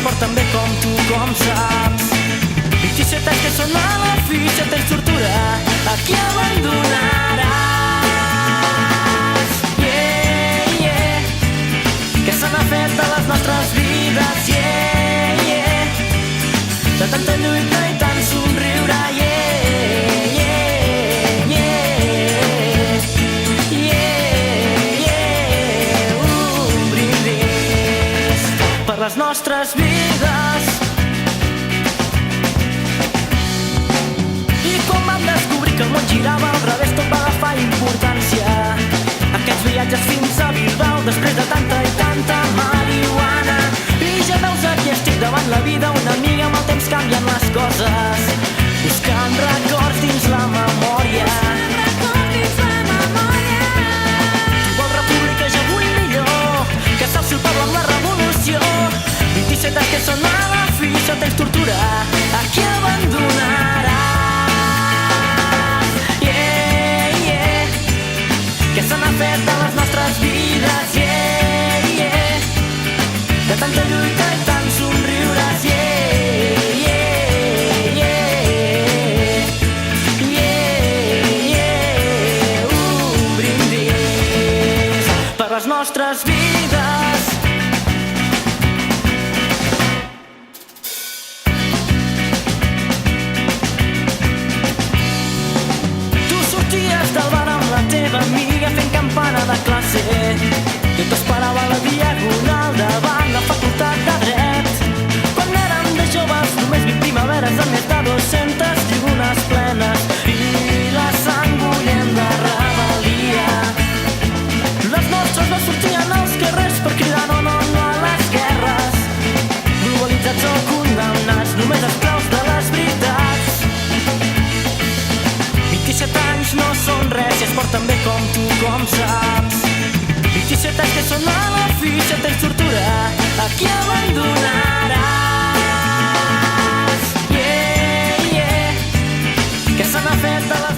porten bé com tu, com saps. 27 anys que són a la fi, si tens tortura, a qui abandonaràs? Yeah, yeah, què se n'ha fet de les nostres vides? Yeah, yeah, de tanta lluita i tant somriure. Yeah, yeah, yeah, yeah, yeah, un brindis per les nostres vides. Que el món girava al revés, tot va agafar importància. Aquests viatges fins a Bilbao, després de tanta i tanta marihuana. I ja veus, aquí estic davant la vida, una amiga, amb el temps canvien les coses, buscant records dins la memòria. Tu vols república, jo vull millor, que s'alci el poble amb la revolució. 27 anys que són a la fi, si tens tortura, a qui abandonaràs? Què se n'ha fet de les nostres vides? Yeah, yeah, de tanta lluita i tant somriures. Yeah, yeah, yeah, yeah, yeah, un brindis per les nostres vides. Tu sorties del bar amb la teva amiga fent campana de classe. Jo t'esperava a la diagonal davant la facultat de dret. Quan érem de joves només 20 primaveres amb més de 200 tribunes plenes i la sang bullent de rebel·lia. Les nostres no sortien als carrers per cridar no, no, no a les guerres. Globalitzats o condemnats, només esclaus de les veritats. 27 anys no són res i es porten bé com tu, com saps. 27 anys que són a la fi, si tens tortura, a qui abandonaràs? Yeah, yeah, què se n'ha fet de la